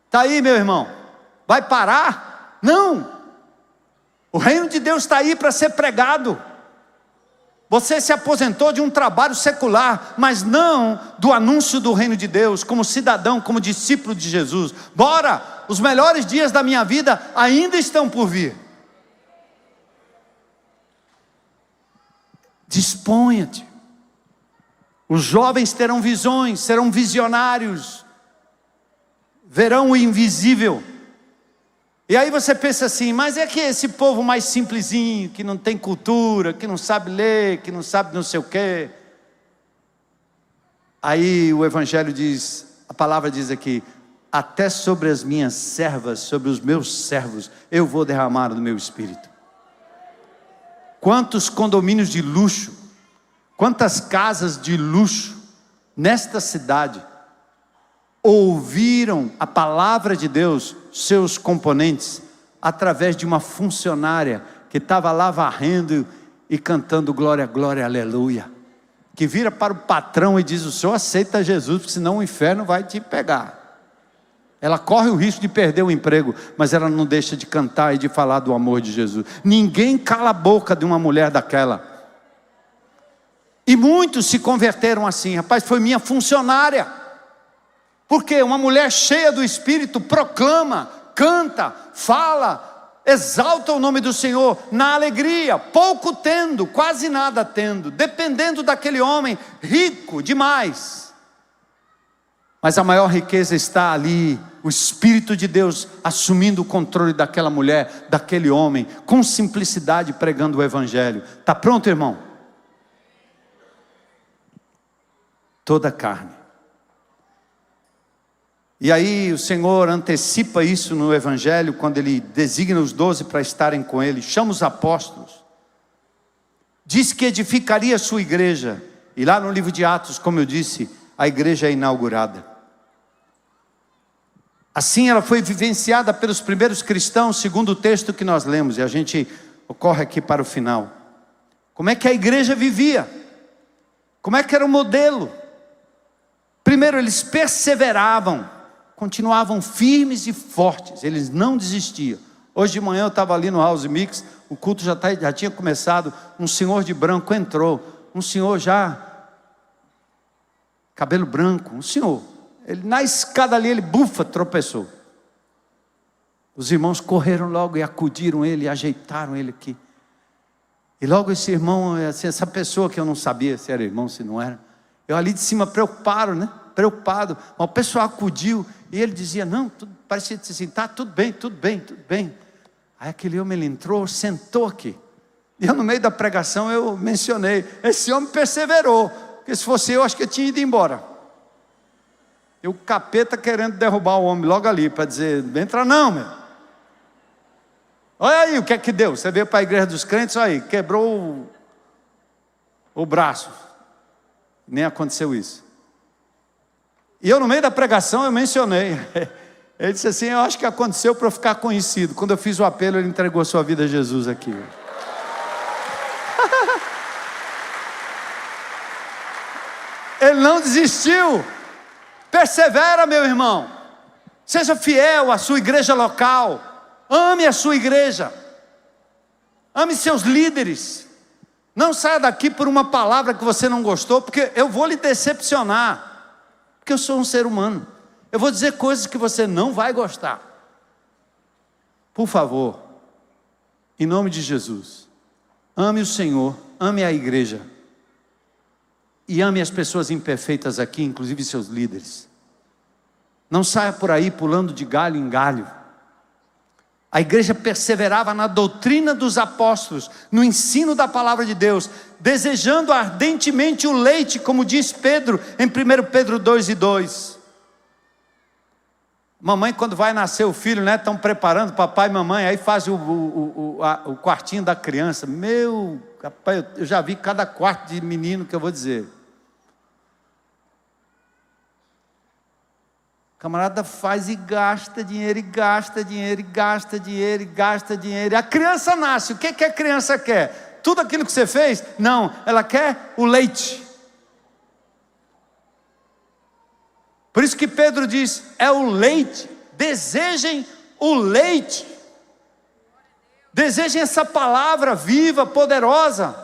Está aí, meu irmão, vai parar? Não, o reino de Deus está aí para ser pregado. Você se aposentou de um trabalho secular, mas não do anúncio do reino de Deus, como cidadão, como discípulo de Jesus. Bora, os melhores dias da minha vida ainda estão por vir. Disponha-te. Os jovens terão visões, serão visionários, verão o invisível. E aí você pensa assim, mas é que esse povo mais simplesinho, que não tem cultura, que não sabe ler, que não sabe não sei o quê. Aí o Evangelho diz, a palavra diz aqui, até sobre as minhas servas, sobre os meus servos, eu vou derramar do meu Espírito. Quantos condomínios de luxo, quantas casas de luxo, nesta cidade, ouviram a palavra de Deus, seus componentes, através de uma funcionária, que estava lá varrendo e cantando glória, glória, aleluia, que vira para o patrão e diz, o senhor aceita Jesus, porque senão o inferno vai te pegar. Ela corre o risco de perder o emprego, mas ela não deixa de cantar e de falar do amor de Jesus. Ninguém cala a boca de uma mulher daquela. E muitos se converteram assim, rapaz, foi minha funcionária. Porque uma mulher cheia do Espírito proclama, canta, fala, exalta o nome do Senhor na alegria, pouco tendo, quase nada tendo, dependendo daquele homem rico demais. Mas a maior riqueza está ali, o Espírito de Deus assumindo o controle daquela mulher, daquele homem, com simplicidade pregando o Evangelho. Está pronto, irmão? Toda a carne. E aí o Senhor antecipa isso no Evangelho, quando Ele designa os 12 para estarem com Ele, chama os apóstolos, diz que edificaria a sua igreja, e lá no livro de Atos, como eu disse, a igreja é inaugurada. Assim ela foi vivenciada pelos primeiros cristãos, segundo o texto que nós lemos, e a gente corre aqui para o final. Como é que a igreja vivia? Como é que era o modelo? Primeiro, eles perseveravam, continuavam firmes e fortes, eles não desistiam. Hoje de manhã eu estava ali no House Mix, o culto já tinha começado, um senhor de branco entrou, um senhor já, cabelo branco, um senhor, ele na escada ali, ele bufa, tropeçou. Os irmãos correram logo e acudiram ele, e ajeitaram ele aqui. E logo esse irmão, essa pessoa que eu não sabia se era irmão, se não era, eu ali de cima preocupado, né? Preocupado, mas o pessoal acudiu, e ele dizia, não, parecia assim, tá, tudo bem, tudo bem, tudo bem. Aí aquele homem, ele entrou, sentou aqui, e eu no meio da pregação, eu mencionei, esse homem perseverou, porque se fosse eu, acho que eu tinha ido embora. E o capeta querendo derrubar o homem logo ali, para dizer, não entra não, meu. Olha aí o que é que deu, você veio para a igreja dos crentes, olha aí, quebrou o braço, nem aconteceu isso. E eu no meio da pregação, eu mencionei, ele disse assim, eu acho que aconteceu para eu ficar conhecido. Quando eu fiz o apelo, ele entregou sua vida a Jesus aqui. Ele não desistiu. Persevera, meu irmão. Seja fiel à sua igreja local. Ame a sua igreja. Ame seus líderes. Não saia daqui por uma palavra que você não gostou, porque eu vou lhe decepcionar. Porque eu sou um ser humano. Eu vou dizer coisas que você não vai gostar. Por favor, em nome de Jesus, ame o Senhor, ame a igreja. E ame as pessoas imperfeitas aqui, inclusive seus líderes. Não saia por aí pulando de galho em galho. A igreja perseverava na doutrina dos apóstolos, no ensino da palavra de Deus, desejando ardentemente o leite, como diz Pedro, em 1 Pedro 2:2. Mamãe, quando vai nascer o filho, né, estão preparando, papai e mamãe, aí faz o quartinho da criança. Meu, rapaz, eu já vi cada quarto de menino que eu vou dizer. O camarada faz e gasta dinheiro, e gasta dinheiro, e gasta dinheiro, e gasta dinheiro. A criança nasce, o que a criança quer? Tudo aquilo que você fez? Não, ela quer o leite. Por isso que Pedro diz, é o leite, desejem o leite. Desejem essa palavra viva, poderosa.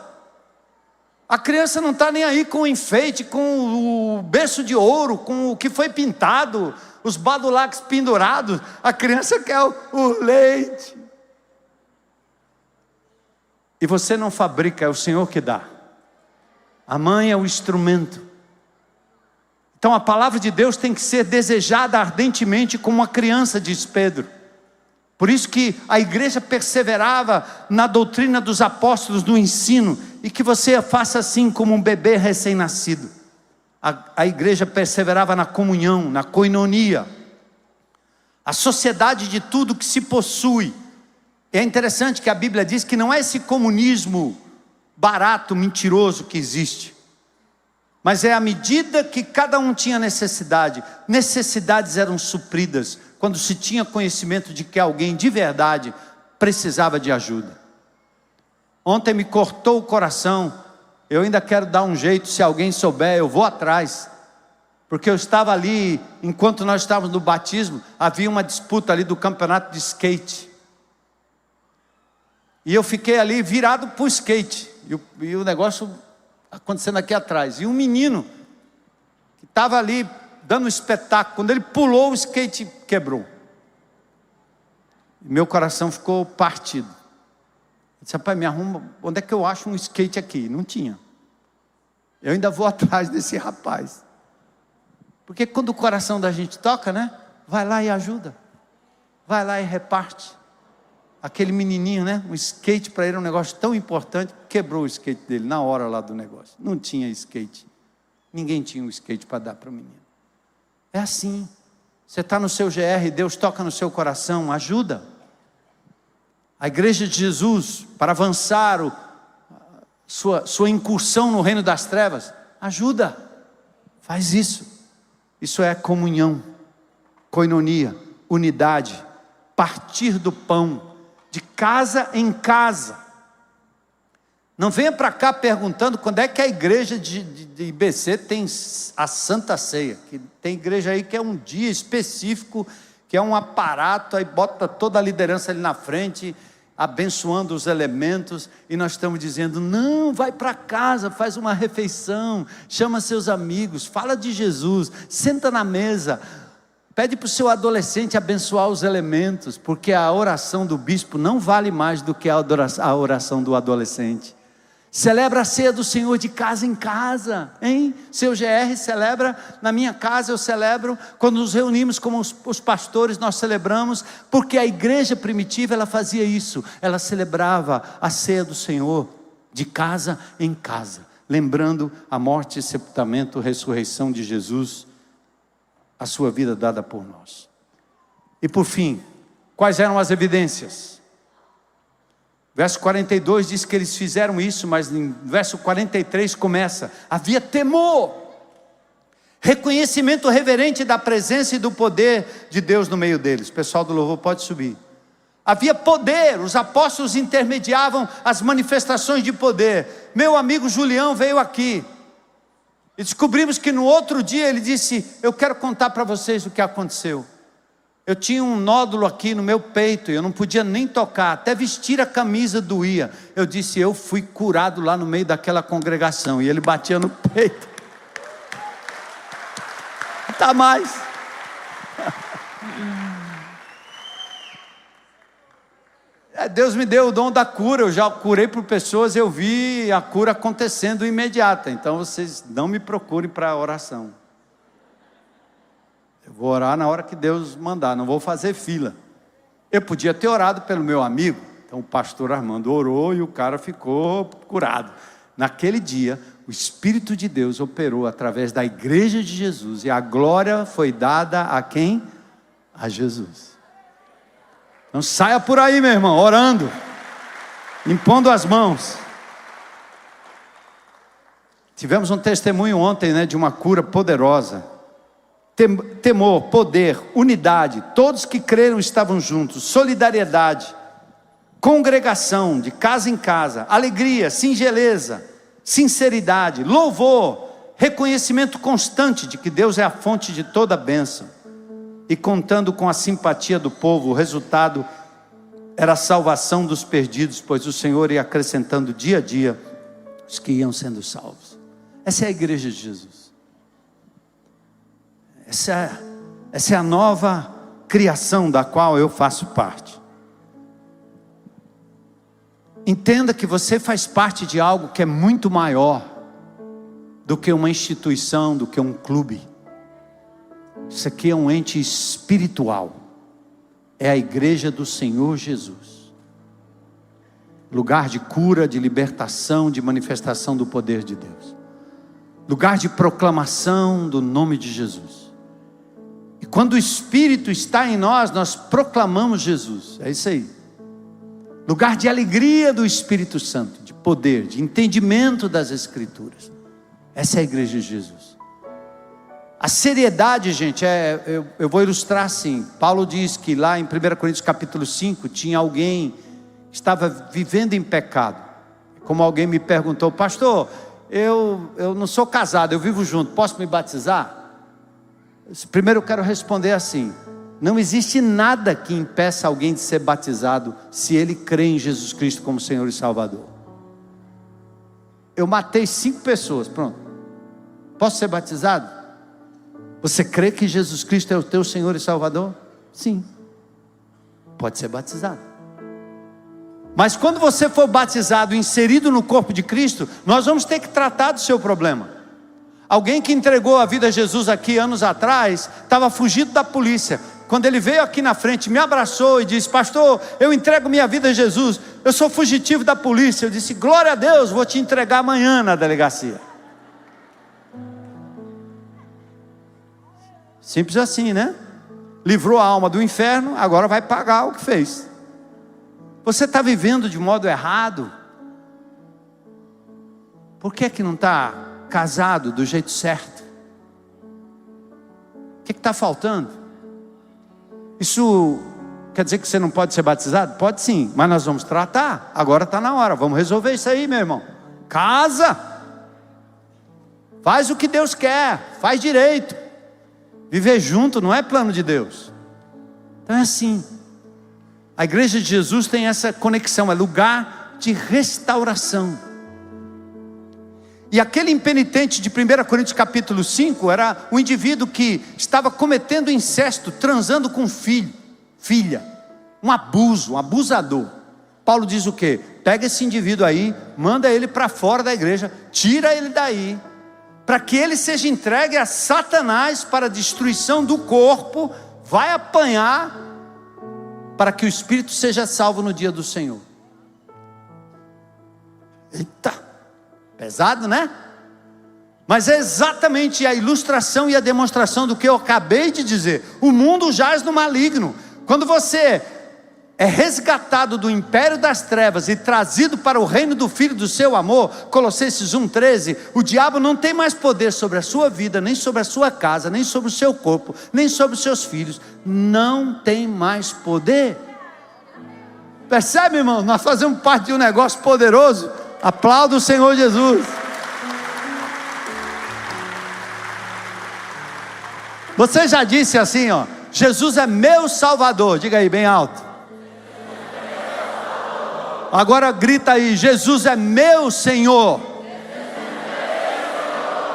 A criança não está nem aí com o enfeite, com o berço de ouro, com o que foi pintado, os badulaques pendurados. A criança quer o leite. E você não fabrica, é o Senhor que dá. A mãe é o instrumento. Então a palavra de Deus tem que ser desejada ardentemente como uma criança, diz Pedro. Por isso que a igreja perseverava na doutrina dos apóstolos, no ensino, e que você faça assim como um bebê recém-nascido. A igreja perseverava na comunhão, na koinonia, a sociedade de tudo que se possui. É interessante que a Bíblia diz que não é esse comunismo barato, mentiroso que existe, mas é à medida que cada um tinha necessidade, necessidades eram supridas, quando se tinha conhecimento de que alguém de verdade precisava de ajuda. Ontem me cortou o coração, eu ainda quero dar um jeito, se alguém souber, eu vou atrás, porque eu estava ali, enquanto nós estávamos no batismo, havia uma disputa ali do campeonato de skate, e eu fiquei ali virado para o skate, e o negócio acontecendo aqui atrás, e um menino, que estava ali, dando um espetáculo, quando ele pulou, o skate quebrou, e meu coração ficou partido. Eu disse, rapaz, me arruma, onde é que eu acho um skate aqui? Não tinha. Eu ainda vou atrás desse rapaz, porque quando o coração da gente toca, né, vai lá e ajuda, vai lá e reparte. Aquele menininho, né, um skate para ele é um negócio tão importante, quebrou o skate dele na hora lá do negócio, não tinha skate, ninguém tinha um skate para dar para o menino. É assim, você está no seu GR, Deus toca no seu coração, ajuda. A igreja de Jesus, para avançar sua incursão no reino das trevas, ajuda, faz isso. Isso é comunhão, koinonia, unidade, partir do pão, de casa em casa. Não venha para cá perguntando quando é que a igreja de IBC tem a Santa Ceia, que tem igreja aí que é um dia específico, que é um aparato, aí bota toda a liderança ali na frente, abençoando os elementos, e nós estamos dizendo: não, vai para casa, faz uma refeição, chama seus amigos, fala de Jesus, senta na mesa, pede para o seu adolescente abençoar os elementos, porque a oração do bispo não vale mais do que a oração do adolescente. Celebra a ceia do Senhor de casa em casa, hein? Seu GR celebra, na minha casa eu celebro, quando nos reunimos como os pastores nós celebramos, porque a igreja primitiva ela fazia isso, ela celebrava a ceia do Senhor de casa em casa, lembrando a morte, sepultamento, ressurreição de Jesus, a sua vida dada por nós. E por fim, quais eram as evidências? Verso 42 diz que eles fizeram isso, mas em verso 43 começa: havia temor, reconhecimento reverente da presença e do poder de Deus no meio deles. O pessoal do louvor pode subir. Havia poder, os apóstolos intermediavam as manifestações de poder. Meu amigo Julião veio aqui, e descobrimos que no outro dia ele disse: eu quero contar para vocês o que aconteceu. Eu tinha um nódulo aqui no meu peito, eu não podia nem tocar, até vestir a camisa doía. Eu disse: eu fui curado lá no meio daquela congregação. E ele batia no peito. Não está mais. Deus me deu o dom da cura, eu já curei por pessoas, eu vi a cura acontecendo imediata. Então vocês não me procurem para oração. Eu vou orar na hora que Deus mandar, não vou fazer fila. Eu podia ter orado pelo meu amigo, então o pastor Armando orou e o cara ficou curado. Naquele dia, o Espírito de Deus operou através da igreja de Jesus, e a glória foi dada a quem? A Jesus. Então saia por aí, meu irmão, orando, impondo as mãos. Tivemos um testemunho ontem, de uma cura poderosa. Temor, poder, unidade, todos que creram estavam juntos, solidariedade, congregação de casa em casa, alegria, singeleza, sinceridade, louvor, reconhecimento constante de que Deus é a fonte de toda bênção, e contando com a simpatia do povo. O resultado era a salvação dos perdidos, pois o Senhor ia acrescentando dia a dia os que iam sendo salvos. Essa é a igreja de Jesus. Essa é a nova criação da qual eu faço parte. Entenda que você faz parte de algo que é muito maior do que uma instituição, do que um clube. Isso aqui é um ente espiritual. É a igreja do Senhor Jesus. Lugar de cura, de libertação, de manifestação do poder de Deus. Lugar de proclamação do nome de Jesus. E quando o Espírito está em nós, nós proclamamos Jesus. É isso aí. Lugar de alegria do Espírito Santo, de poder, de entendimento das Escrituras. Essa é a igreja de Jesus. A seriedade, gente, eu vou ilustrar assim. Paulo diz que lá em 1 Coríntios capítulo 5, tinha alguém que estava vivendo em pecado. Como alguém me perguntou: pastor, eu não sou casado, eu vivo junto, posso me batizar? Primeiro eu quero responder assim: não existe nada que impeça alguém de ser batizado, se ele crê em Jesus Cristo como Senhor e Salvador. Eu matei 5 pessoas, pronto. Posso ser batizado? Você crê que Jesus Cristo é o teu Senhor e Salvador? Sim. Pode ser batizado. Mas quando você for batizado, inserido no corpo de Cristo, nós vamos ter que tratar do seu problema. Alguém que entregou a vida a Jesus aqui anos atrás, estava fugindo da polícia. Quando ele veio aqui na frente, me abraçou e disse: pastor, eu entrego minha vida a Jesus, eu sou fugitivo da polícia. Eu disse: glória a Deus, vou te entregar amanhã na delegacia. Simples assim, né? Livrou a alma do inferno, agora vai pagar o que fez. Você está vivendo de modo errado? Por que não está casado do jeito certo? O que está faltando? Isso quer dizer que você não pode ser batizado? Pode sim, mas nós vamos tratar. Agora está na hora, vamos resolver isso aí, meu irmão. Casa, faz o que Deus quer, faz direito. Viver junto não é plano de Deus. Então é assim. A igreja de Jesus tem essa conexão, é lugar de restauração. E aquele impenitente de 1 Coríntios capítulo 5, era um indivíduo que estava cometendo incesto, transando com filha, um abuso, um abusador. Paulo diz o quê? Pega esse indivíduo aí, manda ele para fora da igreja, tira ele daí, para que ele seja entregue a Satanás para a destruição do corpo, vai apanhar, para que o espírito seja salvo no dia do Senhor. Eita, pesado, né? Mas é exatamente a ilustração e a demonstração do que eu acabei de dizer. O mundo jaz no maligno. Quando você é resgatado do império das trevas e trazido para o reino do Filho do seu amor, Colossenses 1,13, o diabo não tem mais poder sobre a sua vida, nem sobre a sua casa, nem sobre o seu corpo, nem sobre os seus filhos. Não tem mais poder. Percebe, irmão? Nós fazemos parte de um negócio poderoso. Aplauda o Senhor Jesus. Você já disse assim, ó: Jesus é meu Salvador. Diga aí bem alto. Agora grita aí: Jesus é meu Senhor.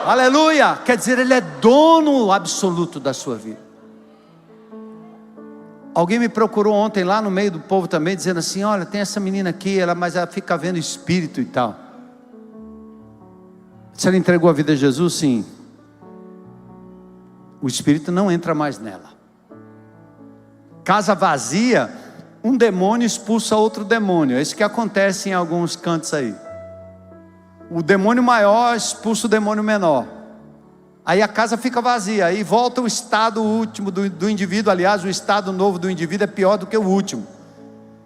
Aleluia. Quer dizer, Ele é dono absoluto da sua vida. Alguém me procurou ontem lá no meio do povo também, dizendo assim: olha, tem essa menina aqui, mas ela fica vendo espírito e tal. Se ela entregou a vida a Jesus, sim. O espírito não entra mais nela. Casa vazia, um demônio expulsa outro demônio. É isso que acontece em alguns cantos aí. O demônio maior expulsa o demônio menor. Aí a casa fica vazia. Aí volta o estado último do indivíduo. Aliás, o estado novo do indivíduo é pior do que o último.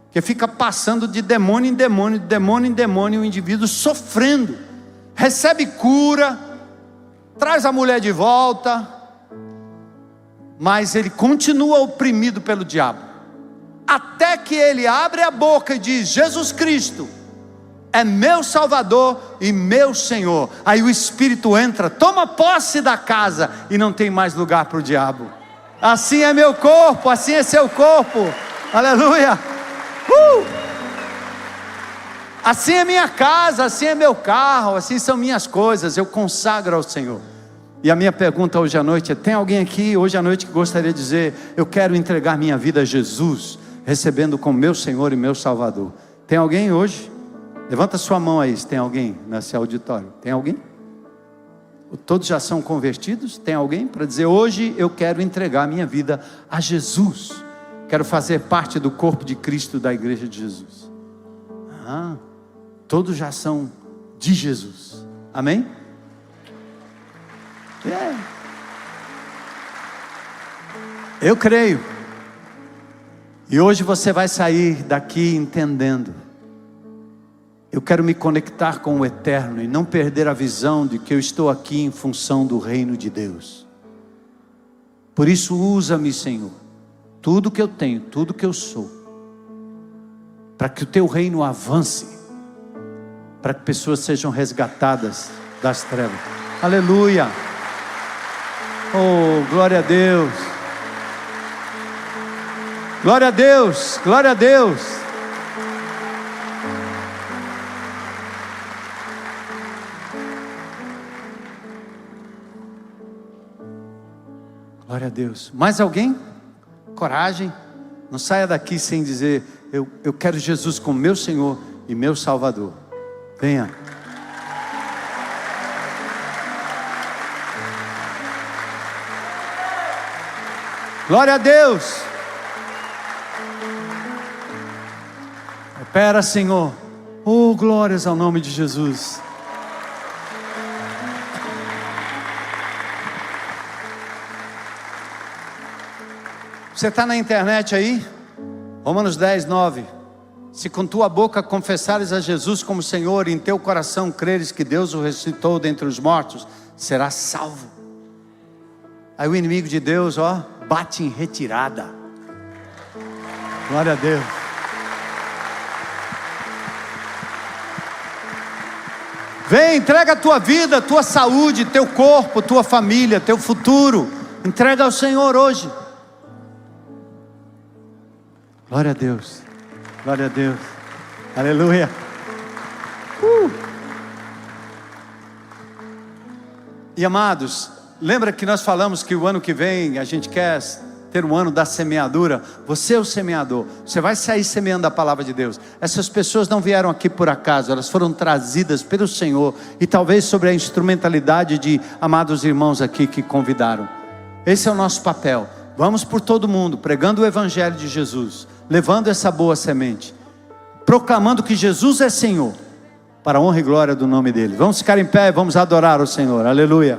Porque fica passando de demônio em demônio, de demônio em demônio, o indivíduo sofrendo. Recebe cura, traz a mulher de volta, mas ele continua oprimido pelo diabo. Até que ele abre a boca e diz: Jesus Cristo é meu Salvador e meu Senhor. Aí o Espírito entra, toma posse da casa e não tem mais lugar para o diabo. Assim é meu corpo, assim é seu corpo. Aleluia. Assim é minha casa, assim é meu carro, assim são minhas coisas. Eu consagro ao Senhor. E a minha pergunta hoje à noite é: tem alguém aqui hoje à noite que gostaria de dizer: eu quero entregar minha vida a Jesus, recebendo como meu Senhor e meu Salvador? Tem alguém hoje? Levanta sua mão aí, se tem alguém nesse auditório. Tem alguém? Todos já são convertidos? Tem alguém para dizer: hoje eu quero entregar minha vida a Jesus, quero fazer parte do corpo de Cristo, da igreja de Jesus? Todos já são de Jesus. Amém? Eu creio. E hoje você vai sair daqui entendendo: eu quero me conectar com o eterno e não perder a visão de que eu estou aqui em função do reino de Deus. Por isso usa-me, Senhor, tudo que eu tenho, tudo que eu sou, para que o teu reino avance, para que pessoas sejam resgatadas das trevas. Aleluia. Oh, glória a Deus. Glória a Deus, glória a Deus. Glória a Deus. Mais alguém? Coragem. Não saia daqui sem dizer: eu quero Jesus como meu Senhor e meu Salvador. Venha. Glória a Deus. Opera, Senhor. Oh, glórias ao nome de Jesus. Você está na internet aí? Romanos 10, 9. Se com tua boca confessares a Jesus como Senhor e em teu coração creres que Deus o ressuscitou dentre os mortos, serás salvo. Aí o inimigo de Deus, bate em retirada. Glória a Deus. Vem, entrega a tua vida, tua saúde, teu corpo, tua família, teu futuro. Entrega ao Senhor hoje. Glória a Deus. Glória a Deus. Aleluia. E amados, lembra que nós falamos que o ano que vem a gente quer ter um ano da semeadura? Você é o semeador. Você vai sair semeando a palavra de Deus. Essas pessoas não vieram aqui por acaso. Elas foram trazidas pelo Senhor. E talvez sobre a instrumentalidade de amados irmãos aqui que convidaram. Esse é o nosso papel. Vamos por todo mundo, pregando o Evangelho de Jesus, levando essa boa semente, proclamando que Jesus é Senhor, para a honra e glória do nome dele. Vamos ficar em pé, vamos adorar o Senhor. Aleluia.